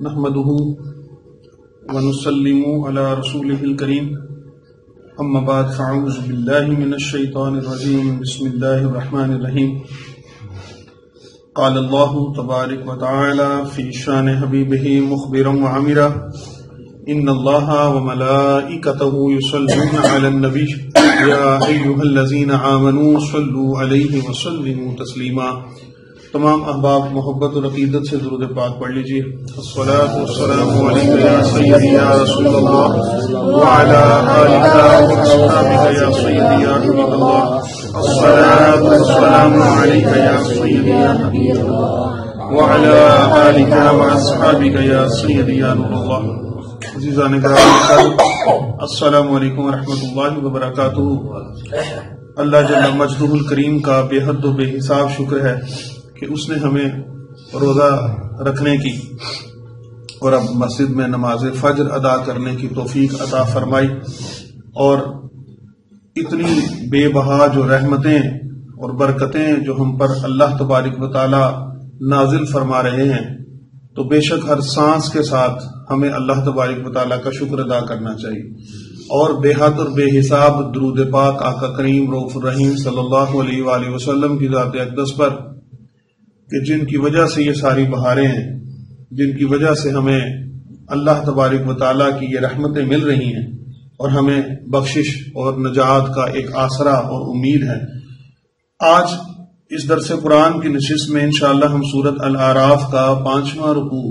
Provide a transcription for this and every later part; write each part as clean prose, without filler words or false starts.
نحمده ونسلم على رسوله الكريم اما بعد فاعوذ بالله من الشيطان الرجيم بسم الله الرحمن الرحيم قال الله تبارك وتعالى في شان حبيبه مخبرا وعامرا ان الله وملائكته يصلون على النبي يا ايها الذين آمنوا صلوا عليه وسلموا تسلیما۔ تمام احباب محبت اور عقیدت سے درود پاک پڑھ لیجیے۔ الصلاۃ والسلام علیک یا سیدی یا رسول اللہ وعلی آلک واصحابک یا سیدی یا حبیب اللہ۔ الصلاۃ والسلام علیک یا سیدی یا حبیب اللہ وعلی آلک واصحابک یا سیدی یا نور اللہ۔ عزیزان گرامی، السلام علیکم ورحمۃ اللہ وبرکاتہ۔ اللہ جل مجدہ الکریم کا بے حد و بے حساب شکر ہے کہ اس نے ہمیں روزہ رکھنے کی اور اب مسجد میں نماز فجر ادا کرنے کی توفیق عطا فرمائی، اور اتنی بے بہا جو رحمتیں اور برکتیں جو ہم پر اللہ تبارک و تعالی نازل فرما رہے ہیں، تو بے شک ہر سانس کے ساتھ ہمیں اللہ تبارک و تعالیٰ کا شکر ادا کرنا چاہیے، اور بے حد اور بے حساب درود پاک آقا کریم رؤوف الرحیم صلی اللہ علیہ وآلہ وسلم کی ذات اقدس پر، کہ جن کی وجہ سے یہ ساری بہاریں ہیں، جن کی وجہ سے ہمیں اللہ تبارک و تعالیٰ کی یہ رحمتیں مل رہی ہیں اور ہمیں بخشش اور نجات کا ایک آسرا اور امید ہے۔ آج اس درس قرآن کی نشست میں انشاءاللہ ہم سورۃ الاعراف کا 5واں رکوع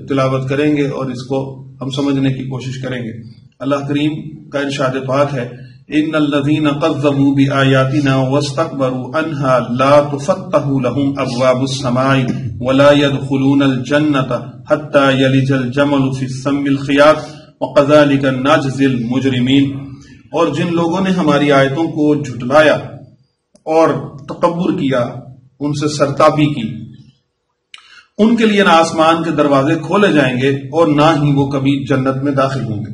تلاوت کریں گے اور اس کو ہم سمجھنے کی کوشش کریں گے۔ اللہ کریم کا ارشاد پاک ہے، ان الذین کذبوا بآیاتنا واستکبروا عنہا لا تفتح لهم ابواب السماء ولا يدخلون الجنة حتى یلج الجمل فی السم الخیاط وکذلک نجزی المجرمین۔ اور جن لوگوں نے ہماری آیتوں کو جھٹلایا اور تکبر کیا، ان سے سرتابی کی، ان کے لیے نہ آسمان کے دروازے کھولے جائیں گے اور نہ ہی وہ کبھی جنت میں داخل ہوں گے،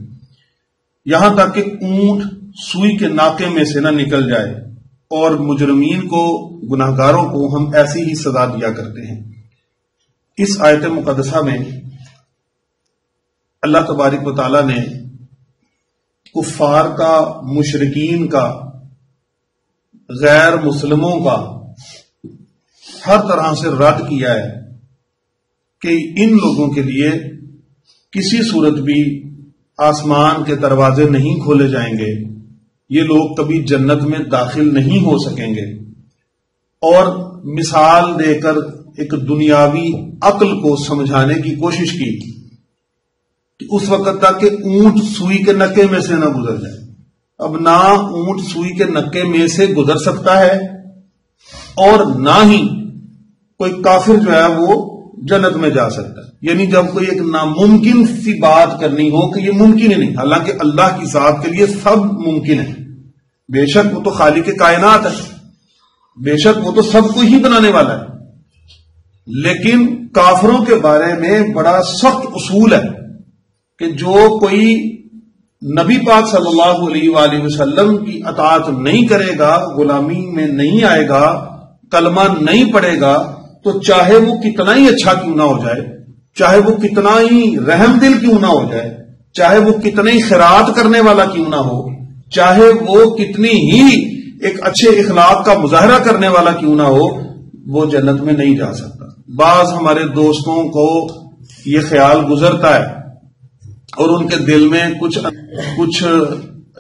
یہاں تک کہ اونٹ سوئی کے ناکے میں سے نہ نکل جائے۔ اور مجرمین کو، گناہگاروں کو ہم ایسی ہی سزا دیا کرتے ہیں۔ اس آیت مقدسہ میں اللہ تبارک و تعالی نے کفار کا، مشرکین کا، غیر مسلموں کا ہر طرح سے رد کیا ہے کہ ان لوگوں کے لیے کسی صورت بھی آسمان کے دروازے نہیں کھولے جائیں گے، یہ لوگ کبھی جنت میں داخل نہیں ہو سکیں گے، اور مثال دے کر ایک دنیاوی عقل کو سمجھانے کی کوشش کی کہ اس وقت تک کہ اونٹ سوئی کے نکے میں سے نہ گزر جائے۔ اب نہ اونٹ سوئی کے نکے میں سے گزر سکتا ہے اور نہ ہی کوئی کافر جو ہے وہ جنت میں جا سکتا ہے۔ یعنی جب کوئی ایک ناممکن سی بات کرنی ہو کہ یہ ممکن ہی نہیں، حالانکہ اللہ کی ذات کے لیے سب ممکن ہے۔ بے شک وہ تو خالق کائنات ہے، بے شک وہ تو سب کو ہی بنانے والا ہے، لیکن کافروں کے بارے میں بڑا سخت اصول ہے کہ جو کوئی نبی پاک صلی اللہ علیہ وآلہ وسلم کی اطاعت نہیں کرے گا، غلامی میں نہیں آئے گا، کلمہ نہیں پڑھے گا، تو چاہے وہ کتنا ہی اچھا کیوں نہ ہو جائے، چاہے وہ کتنا ہی رحم دل کیوں نہ ہو جائے، چاہے وہ کتنے ہی خیرات کرنے والا کیوں نہ ہو، چاہے وہ کتنی ہی ایک اچھے اخلاق کا مظاہرہ کرنے والا کیوں نہ ہو، وہ جنت میں نہیں جا سکتا۔ بعض ہمارے دوستوں کو یہ خیال گزرتا ہے اور ان کے دل میں کچھ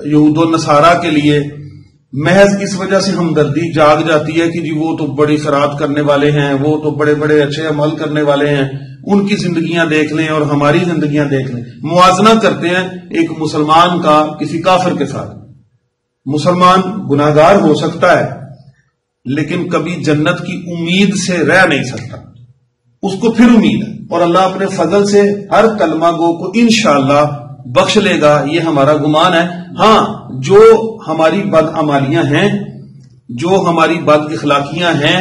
یہود و نصارہ کے لیے محض اس وجہ سے ہمدردی جاگ جاتی ہے کہ جی وہ تو بڑی خیرات کرنے والے ہیں، وہ تو بڑے بڑے اچھے عمل کرنے والے ہیں، ان کی زندگیاں دیکھ لیں اور ہماری زندگیاں دیکھ لیں۔ موازنہ کرتے ہیں ایک مسلمان کا کسی کافر کے ساتھ۔ مسلمان گناہگار ہو سکتا ہے لیکن کبھی جنت کی امید سے رہ نہیں سکتا، اس کو پھر امید ہے، اور اللہ اپنے فضل سے ہر کلمہ گو کو انشاءاللہ بخش لے گا، یہ ہمارا گمان ہے۔ ہاں، جو ہماری بدعمالیاں ہیں، جو ہماری بد اخلاقیاں ہیں،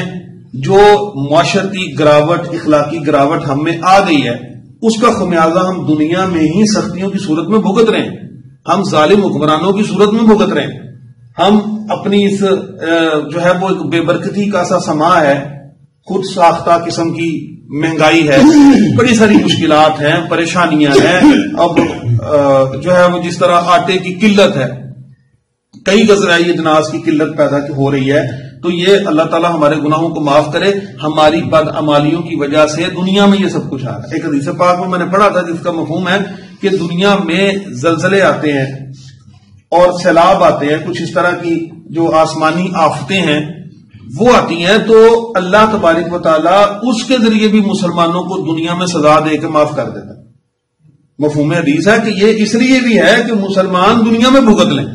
جو معاشرتی گراوٹ، اخلاقی گراوٹ ہم میں آ گئی ہے، اس کا خمیازہ ہم دنیا میں ہی سختیوں کی صورت میں بھگت رہے ہیں، ہم ظالم حکمرانوں کی صورت میں بھگت رہے ہیں، ہم اپنی اس جو ہے وہ ایک بے برکتی کا سا سما ہے، خود ساختہ قسم کی مہنگائی ہے، بڑی ساری مشکلات ہیں، پریشانیاں ہیں. اب جو ہے وہ جس طرح آٹے کی قلت ہے، کئی غذائی اجناس کی قلت پیدا ہو رہی ہے، تو یہ اللہ تعالیٰ ہمارے گناہوں کو معاف کرے. ہماری بدعمالیوں کی وجہ سے دنیا میں یہ سب کچھ آ رہا ہے. ایک حدیث پاک میں نے پڑھا تھا جس کا مفہوم ہے کہ دنیا میں زلزلے آتے ہیں اور سیلاب آتے ہیں، کچھ اس طرح کی جو آسمانی آفتیں ہیں وہ آتی ہیں، تو اللہ تبارک و تعالیٰ اس کے ذریعے بھی مسلمانوں کو دنیا میں سزا دے کے معاف کر دیتا ہے. مفہوم حدیث ہے کہ یہ اس لیے بھی ہے کہ مسلمان دنیا میں بھگت لیں،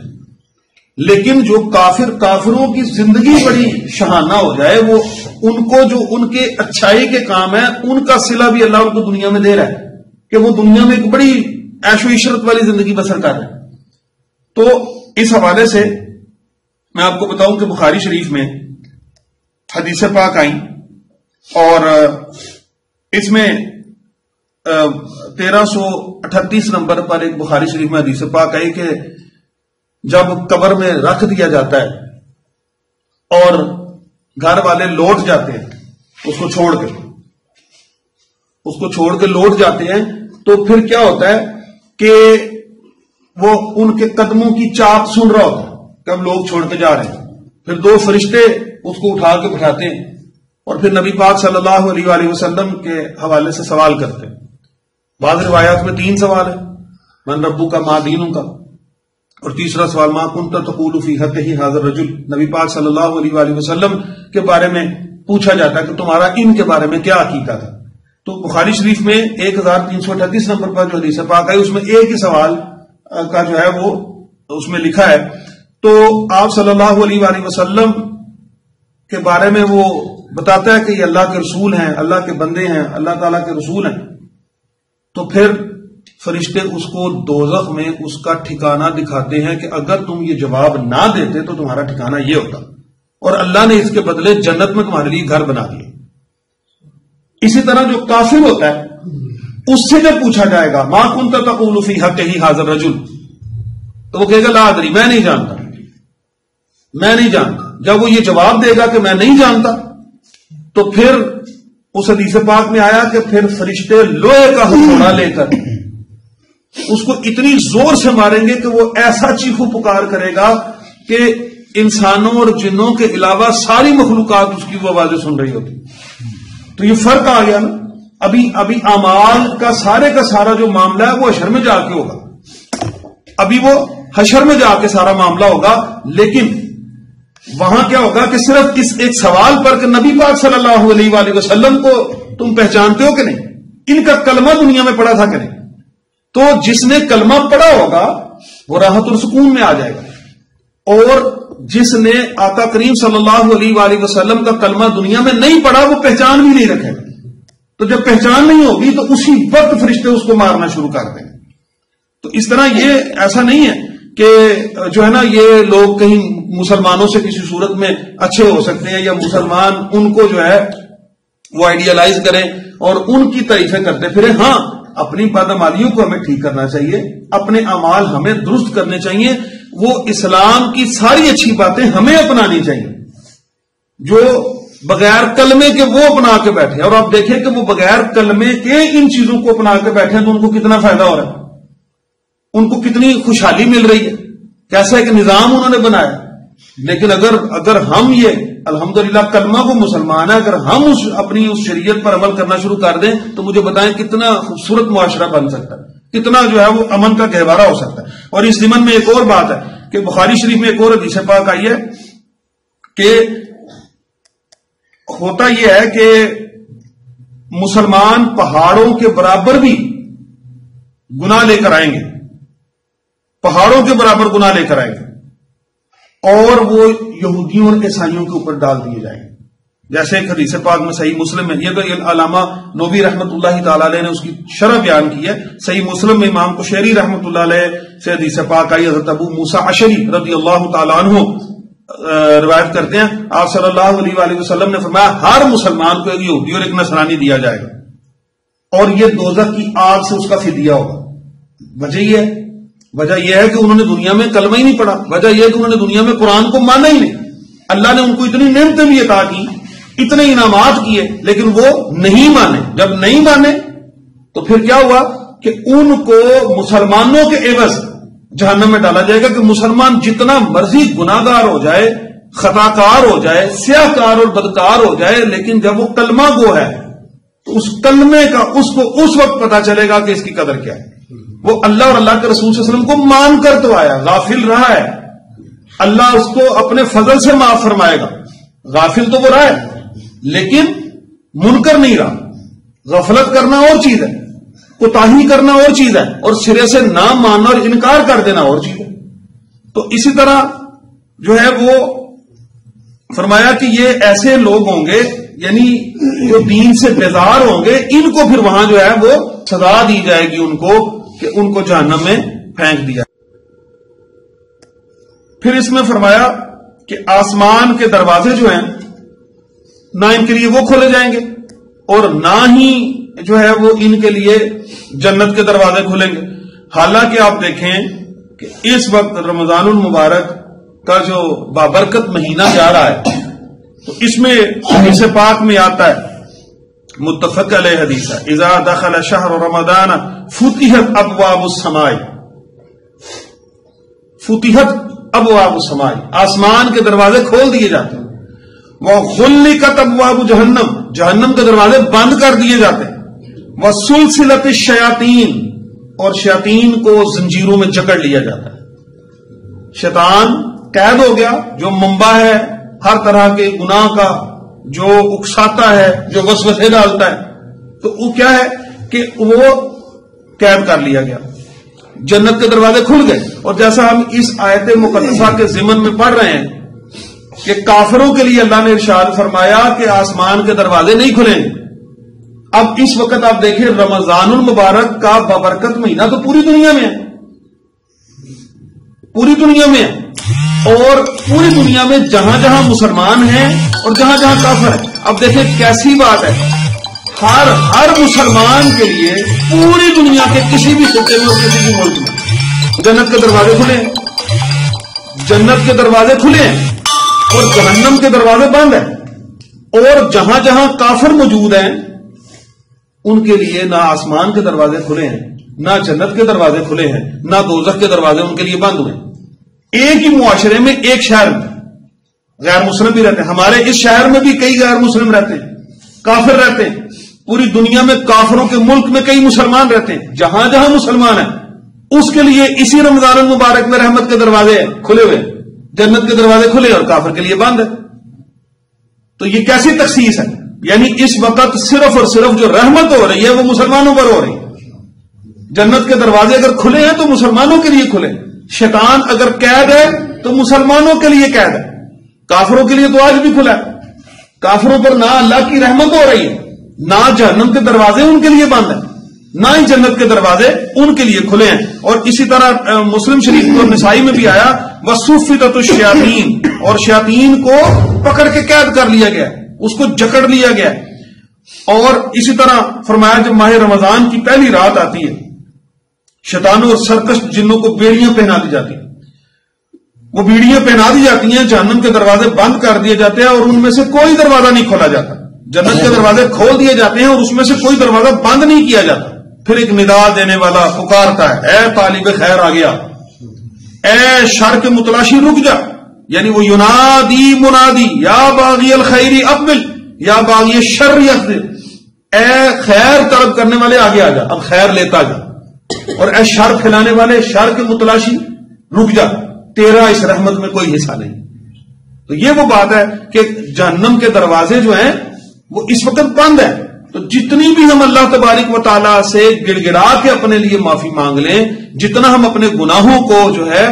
لیکن جو کافروں کی زندگی بڑی شہانہ ہو جائے، وہ ان کو جو ان کے اچھائی کے کام ہیں ان کا صلہ بھی اللہ ان کو دنیا میں دے رہا ہے کہ وہ دنیا میں ایک بڑی عیش و عشرت والی زندگی بسر کر رہے ہیں. تو اس حوالے سے میں آپ کو بتاؤں کہ بخاری شریف میں حدیث پاک آئیں اور اس میں 1338 نمبر پر ایک بخاری شریف میں حدیث پاک آئی کہ جب قبر میں رکھ دیا جاتا ہے اور گھر والے لوٹ جاتے ہیں اس کو چھوڑ کے لوٹ جاتے ہیں، تو پھر کیا ہوتا ہے کہ وہ ان کے قدموں کی چاپ سن رہا ہوتا ہے کہ اب لوگ چھوڑ کے جا رہے ہیں. پھر دو فرشتے اس کو اٹھا کے بٹھاتے ہیں اور پھر نبی پاک صلی اللہ علیہ وآلہ وسلم کے حوالے سے سوال کرتے ہیں. بعض روایات میں 3 سوال ہیں، من ربو کا ما دینوں کا، اور تیسرا سوال ما کنت تقول فی حقہ ھذا الرجل، نبی پاک صلی اللہ علیہ وآلہ وسلم کے بارے میں پوچھا جاتا ہے کہ تمہارا ان کے بارے میں کیا عقیدہ تھا. تو بخاری شریف میں 1338 نمبر پر جو حدیث پاک ہے اس میں ایک ہی سوال کا جو ہے وہ اس میں لکھا ہے. تو آپ صلی اللہ علیہ وآلہ وسلم کے بارے میں وہ بتاتا ہے کہ یہ اللہ کے رسول ہیں، اللہ کے بندے ہیں، اللہ تعالیٰ کے رسول ہیں. تو پھر فرشتے اس کو دوزخ میں اس کا ٹھکانہ دکھاتے ہیں کہ اگر تم یہ جواب نہ دیتے تو تمہارا ٹھکانہ یہ ہوتا، اور اللہ نے اس کے بدلے جنت میں تمہارے لیے گھر بنا دیا. اسی طرح جو کافر ہوتا ہے اس سے جب پوچھا جائے گا ما کنت تقول فی حقہ ھذا الرجل، تو وہ کہے گا لا ادری، میں نہیں جانتا. جب وہ یہ جواب دے گا کہ میں نہیں جانتا، تو پھر اس حدیث پاک میں آیا کہ پھر فرشتے لوہے کا ہتھوڑا لے کر اس کو اتنی زور سے ماریں گے کہ وہ ایسا چیخو پکار کرے گا کہ انسانوں اور جنوں کے علاوہ ساری مخلوقات اس کی وہ آوازیں سن رہی ہوتی. تو یہ فرق آ گیا نا. ابھی اعمال کا سارا جو معاملہ ہے وہ حشر میں جا کے ہوگا، ابھی وہ حشر میں جا کے سارا معاملہ ہوگا. لیکن وہاں کیا ہوگا کہ صرف اس ایک سوال پر کہ نبی پاک صلی اللہ علیہ وآلہ وسلم کو تم پہچانتے ہو کہ نہیں، ان کا کلمہ دنیا میں پڑھا تھا کہ نہیں. تو جس نے کلمہ پڑھا ہوگا وہ راحت اور سکون میں آ جائے گا، اور جس نے آقا کریم صلی اللہ علیہ وآلہ وسلم کا کلمہ دنیا میں نہیں پڑھا وہ پہچان بھی نہیں رکھے گا. تو جب پہچان نہیں ہوگی تو اسی وقت فرشتے اس کو مارنا شروع کر دیں گے. تو اس طرح یہ ایسا نہیں ہے کہ جو ہے نا یہ لوگ کہیں مسلمانوں سے کسی صورت میں اچھے ہو سکتے ہیں، یا مسلمان ان کو جو ہے وہ آئیڈیالائز کریں اور ان کی تعریفیں کرتے پھرے. ہاں، اپنی بدعمالیوں کو ہمیں ٹھیک کرنا چاہیے، اپنے اعمال ہمیں درست کرنے چاہیے، وہ اسلام کی ساری اچھی باتیں ہمیں اپنانی چاہیے. جو بغیر کلمے کے وہ اپنا کے بیٹھے، اور آپ دیکھیں کہ وہ بغیر کلمے کے ان چیزوں کو اپنا کے بیٹھے تو ان کو کتنا فائدہ ہو رہا ہے، ان کو کتنی خوشحالی مل رہی ہے، کیسا ایک نظام انہوں نے بنایا. لیکن اگر ہم یہ الحمدللہ کلمہ کو مسلمان ہے، اگر ہم اپنی اس شریعت پر عمل کرنا شروع کر دیں تو مجھے بتائیں کتنا خوبصورت معاشرہ بن سکتا ہے، کتنا جو ہے وہ امن کا گہوارہ ہو سکتا ہے. اور اس ضمن میں ایک اور بات ہے کہ بخاری شریف میں ایک اور حدیث پاک آئی ہے کہ ہوتا یہ ہے کہ مسلمان پہاڑوں کے برابر بھی گناہ لے کر آئیں گے، پہاڑوں کے برابر گناہ لے کر آئیں گے، اور وہ یہودیوں اور عیسائیوں کے اوپر ڈال دیے جائیں گے. جیسے ایک حدیث پاک میں صحیح مسلم میں، یہ تو علامہ نووی رحمۃ اللہ تعالی علیہ نے اس کی شرح بیان کی ہے. صحیح مسلم میں امام قشیری رحمۃ اللہ علیہ سے حدیث پاک آئی، حضرت ابو موسیٰ اشعری رضی اللہ تعالیٰ عنہ روایت کرتے ہیں، آپ صلی اللہ علیہ وآلہ وسلم نے فرمایا ہر مسلمان کو ایک یہودی اور ایک نصرانی دیا جائے گا، اور یہ دوزخ کی آگ سے اس کا فدیہ ہوگا. وجہ یہ ہے کہ انہوں نے دنیا میں کلمہ ہی نہیں پڑھا، وجہ یہ ہے کہ انہوں نے دنیا میں قرآن کو مانا ہی نہیں. اللہ نے ان کو اتنی نعمتیں بھی عطا کی اتنے انعامات کیے لیکن وہ نہیں مانے. جب نہیں مانے تو پھر کیا ہوا کہ ان کو مسلمانوں کے عوض جہنم میں ڈالا جائے گا کہ مسلمان جتنا مرضی گناہگار ہو جائے, خطا کار ہو جائے, سیاہ کار اور بدکار ہو جائے, لیکن جب وہ کلمہ گو ہے تو اس کلمے کا اس کو اس وقت پتا چلے گا کہ اس کی قدر کیا ہے. وہ اللہ اور اللہ کے رسول صلی اللہ علیہ وسلم کو مان کر تو آیا, غافل رہا ہے, اللہ اس کو اپنے فضل سے معاف فرمائے گا. غافل تو وہ رہا ہے لیکن منکر نہیں رہا. غفلت کرنا اور چیز ہے, کوتاہی کرنا اور چیز ہے, اور سرے سے نہ ماننا اور انکار کر دینا اور چیز ہے. تو اسی طرح جو ہے وہ فرمایا کہ یہ ایسے لوگ ہوں گے یعنی جو دین سے بیزار ہوں گے, ان کو پھر وہاں جو ہے وہ سزا دی جائے گی ان کو کہ ان کو جہنم میں پھینک دیا. پھر اس میں فرمایا کہ آسمان کے دروازے جو ہیں نہ ان کے لیے وہ کھولے جائیں گے اور نہ ہی جو ہے وہ ان کے لیے جنت کے دروازے کھلیں گے. حالانکہ آپ دیکھیں کہ اس وقت رمضان المبارک کا جو بابرکت مہینہ جا رہا ہے تو اس میں حدیث پاک میں آتا ہے, متفق علیہ حدیث ہے, اذا دخل شہر رمضان فتحت ابواب السماء, فتحت ابواب السماء, آسمان کے دروازے کھول دیے جاتے ہیں. وغلقت ابواب جہنم, جہنم کے دروازے بند کر دیے جاتے ہیں. وسلسلت الشیاطین, اور شیاطین کو زنجیروں میں جکڑ لیا جاتا ہے. شیطان قید ہو گیا جو منبع ہے ہر طرح کے گناہ کا, جو اکساتا ہے, جو وسوسے ڈالتا ہے, تو وہ کیا ہے کہ وہ قید کر لیا گیا. جنت کے دروازے کھل گئے. اور جیسا ہم اس آیت مقدسہ کے ضمن میں پڑھ رہے ہیں کہ کافروں کے لیے اللہ نے ارشاد فرمایا کہ آسمان کے دروازے نہیں کھلیں. اب اس وقت آپ دیکھیں رمضان المبارک کا بابرکت مہینہ تو پوری دنیا میں ہے, پوری دنیا میں ہے, اور پوری دنیا میں جہاں جہاں مسلمان ہیں اور جہاں جہاں کافر ہیں. اب دیکھیں کیسی بات ہے, ہر مسلمان کے لیے پوری دنیا کے کسی بھی خطے میں اور کسی بھی ملک میں جنت کے دروازے کھلے ہیں, جنت کے دروازے کھلے ہیں اور جہنم کے دروازے بند ہیں. اور جہاں جہاں کافر موجود ہیں ان کے لیے نہ آسمان کے دروازے کھلے ہیں, نہ جنت کے دروازے کھلے ہیں, نہ دوزخ کے دروازے ان کے لیے بند ہوئے. ایک ہی معاشرے میں, ایک شہر میں غیر مسلم بھی رہتے ہیں. ہمارے اس شہر میں بھی کئی غیر مسلم رہتے ہیں, کافر رہتے ہیں. پوری دنیا میں کافروں کے ملک میں کئی مسلمان رہتے ہیں. جہاں جہاں مسلمان ہیں اس کے لیے اسی رمضان المبارک میں رحمت کے دروازے کھلے ہوئے, جنت کے دروازے کھلے اور کافر کے لیے بند ہے. تو یہ کیسی تخصیص ہے؟ یعنی اس وقت صرف اور صرف جو رحمت ہو رہی ہے وہ مسلمانوں پر ہو رہی ہے. جنت کے دروازے اگر کھلے ہیں تو مسلمانوں کے لیے کھلے, شیطان اگر قید ہے تو مسلمانوں کے لیے قید ہے. کافروں کے لیے تو آج بھی کھلا ہے. کافروں پر نہ اللہ کی رحمت ہو رہی ہے, نہ جہنم کے دروازے ان کے لیے بند ہیں, نہ ہی جنت کے دروازے ان کے لیے کھلے ہیں. اور اسی طرح مسلم شریف اور نسائی میں بھی آیا وَصُفِّتَتُ الشَّيَاطِينُ, اور شیاطین کو پکڑ کے قید کر لیا گیا, اس کو جکڑ لیا گیا. اور اسی طرح فرمایا جب ماہ رمضان کی پہلی رات آتی ہے شیطانوں اور سرکش جنوں کو بیڑیاں پہنا دی جاتی ہیں, وہ بیڑیاں پہنا دی جاتی ہیں, جہنم کے دروازے بند کر دیے جاتے ہیں اور ان میں سے کوئی دروازہ نہیں کھولا جاتا. جنت کے دروازے کھول دیے جاتے ہیں اور اس میں سے کوئی دروازہ بند نہیں کیا جاتا. پھر ایک ندا دینے والا پکارتا ہے, اے طالب خیر آ گیا, اے شر کے متلاشی رک جا. یعنی وہ ینادی منادی یا باغی الخیر اقبل یا باغی الشر اقبل, اے خیر طلب کرنے والے آگے آ جا, اب خیر لیتا جا, اور اے شر پھیلانے والے شر کے متلاشی رک جا, تیرا اس رحمت میں کوئی حصہ نہیں. تو یہ وہ بات ہے کہ جہنم کے دروازے جو ہیں وہ اس وقت بند ہیں. تو جتنی بھی ہم اللہ تبارک و تعالیٰ سے گڑ گڑا کے اپنے لیے معافی مانگ لیں, جتنا ہم اپنے گناہوں کو جو ہے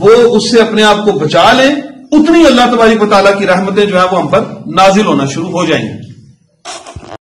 وہ اس سے اپنے آپ کو بچا لیں, اتنی اللہ تبارک و تعالیٰ کی رحمتیں جو ہے وہ ہم پر نازل ہونا شروع ہو جائیں گی.